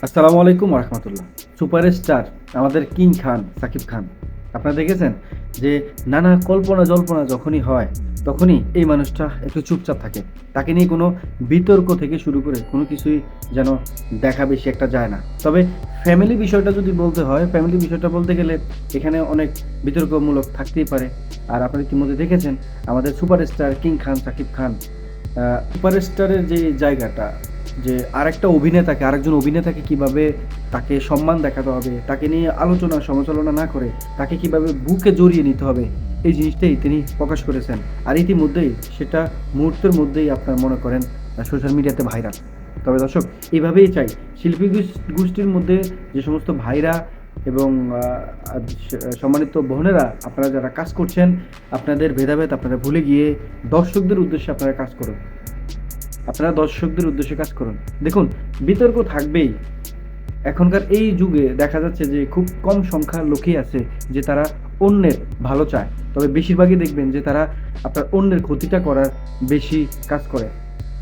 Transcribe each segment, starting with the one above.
আসসালামু আলাইকুম রহমতুল্লাহ। সুপারস্টার আমাদের কিং খান সাকিব খান, আপনারা দেখেছেন যে নানা কল্পনা জল্পনা যখনই হয় তখনই এই মানুষটা একটু চুপচাপ থাকে। তাকে নিয়ে কোনো বিতর্ক থেকে শুরু করে কোনো কিছুই যেন দেখা বেশি একটা যায় না। তবে ফ্যামিলি বিষয়টা যদি বলতে হয়, ফ্যামিলি বিষয়টা বলতে গেলে এখানে অনেক বিতর্কমূলক থাকতেই পারে। আর আপনারা ইতিমধ্যে দেখেছেন আমাদের সুপারস্টার কিং খান সাকিব খান সুপারস্টারের যে জায়গাটা, যে আরেকটা অভিনেতাকে, আরেকজন অভিনেতাকে কিভাবে তাকে সম্মান দেখাতে হবে, তাকে নিয়ে আলোচনা সমালোচনা না করে তাকে কিভাবে বুকে জড়িয়ে নিতে হবে, এই জিনিসটাই তিনি প্রকাশ করেছেন। আর ইতিমধ্যেই সেটা মুহূর্তের মধ্যেই আপনার মনে করেন সোশ্যাল মিডিয়াতে ভাইরাল। তবে দর্শক, এইভাবেই চাই শিল্পী গোষ্ঠীর মধ্যে যে সমস্ত ভাইরা এবং সম্মানিত বোনেরা, আপনারা যারা কাজ করছেন, আপনাদের ভেদাভেদ আপনারা ভুলে গিয়ে দর্শকদের উদ্দেশ্যে আপনারা কাজ করুন। আপনারা দর্শকদের উদ্দেশ্যে কাজ করুন। দেখুন, বিতর্ক থাকবেই। এখনকার এই যুগে দেখা যাচ্ছে যে খুব কম সংখ্যার লোকই আছে যে তারা অন্যের ভালো চায়। তবে বেশিরভাগই দেখবেন যে তারা আপনার অন্যের ক্ষতিটা করার বেশি কাজ করে।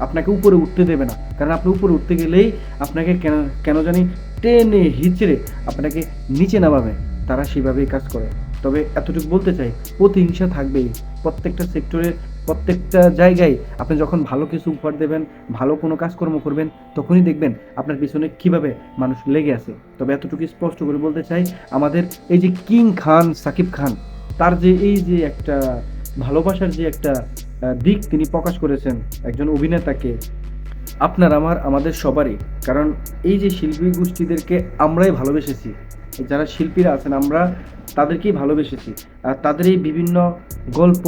আপনাকে উপরে উঠতে দেবে না, কারণ আপনি উপরে উঠতে গেলেই আপনাকে কেন কেন জানি টেনে হিচড়ে আপনাকে নিচে নামাবে। তারা সেভাবেই কাজ করে। তবে এতটুকু বলতে চাই, প্রতিহিংসা থাকবেই প্রত্যেকটা সেক্টরে, প্রত্যেকটা জায়গায়। আপনি যখন ভালো কিছু উপহার দেবেন, ভালো কোনো কাজকর্ম করবেন, তখনই দেখবেন আপনার পিছনে কিভাবে মানুষ লেগে আছে। তবে এতটুকু স্পষ্ট করে বলতে চাই, আমাদের এই যে কিং খান সাকিব খান, তার যে এই যে একটা ভালোবাসার যে একটা দিক তিনি প্রকাশ করেছেন একজন অভিনেতাকে, আপনার আমার আমাদের সবারই। কারণ এই যে শিল্পী গোষ্ঠীদেরকে আমরাই ভালোবেসেছি, যারা শিল্পীরা আছেন আমরা তাদেরকেই ভালোবেসেছি। আর তাদের এই বিভিন্ন গল্প,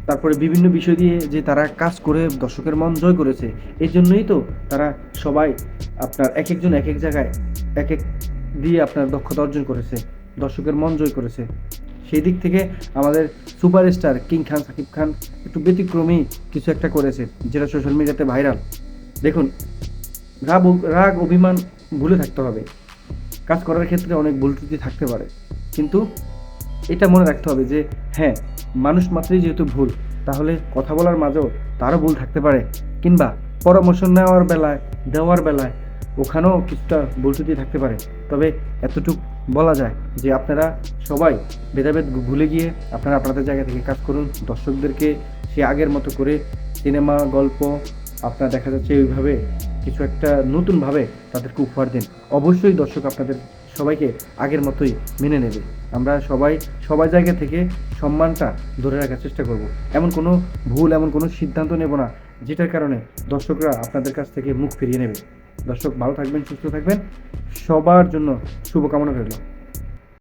তারপরে বিভিন্ন বিষয় দিয়ে যে তারা কাজ করে দর্শকের মন জয় করেছে, এই জন্যই তো তারা সবাই আপনার এক একজন এক এক জায়গায় এক এক দিয়ে আপনার দক্ষতা অর্জন করেছে, দর্শকের মন জয় করেছে। সেই দিক থেকে আমাদের সুপারস্টার কিং খান সাকিব খান একটু ব্যতিক্রমী কিছু একটা করেছে, যেটা সোশ্যাল মিডিয়াতে ভাইরাল। দেখুন, রাগ অভিমান ভুলে থাকতে হবে। কাজ করার ক্ষেত্রে অনেক ভুল ত্রুটি থাকতে পারে, কিন্তু এটা মনে রাখতে হবে যে হ্যাঁ, মানুষ মাত্রই যেহেতু ভুল, তাহলে কথা বলার মাঝেও তারও ভুল থাকতে পারে, কিংবা পরামর্শ দেওয়ার বেলায় ওখানেও কিছুটা ভুল ত্রুটি থাকতে পারে। তবে এতটুকু বলা যায় যে আপনারা সবাই ভেদাভেদ ভুলে গিয়ে আপনারা আপনাদের জায়গা থেকে কাজ করুন। দর্শকদেরকে সে আগের মতো করে সিনেমা গল্প আপনার দেখা যাচ্ছে ওইভাবে কিছু একটা নতুনভাবে তাদেরকে উপহার দিন। অবশ্যই দর্শক আপনাদের সবাইকে আগের মতোই মেনে নেবে। আমরা সবাই সবার জায়গা থেকে সম্মানটা ধরে রাখার চেষ্টা করব। এমন কোনো সিদ্ধান্ত নেব না যেটার কারণে দর্শকরা আপনাদের কাছ থেকে মুখ ফিরিয়ে নেবে। দর্শক, ভালো থাকবেন, সুস্থ থাকবেন, সবার জন্য শুভকামনা রইল।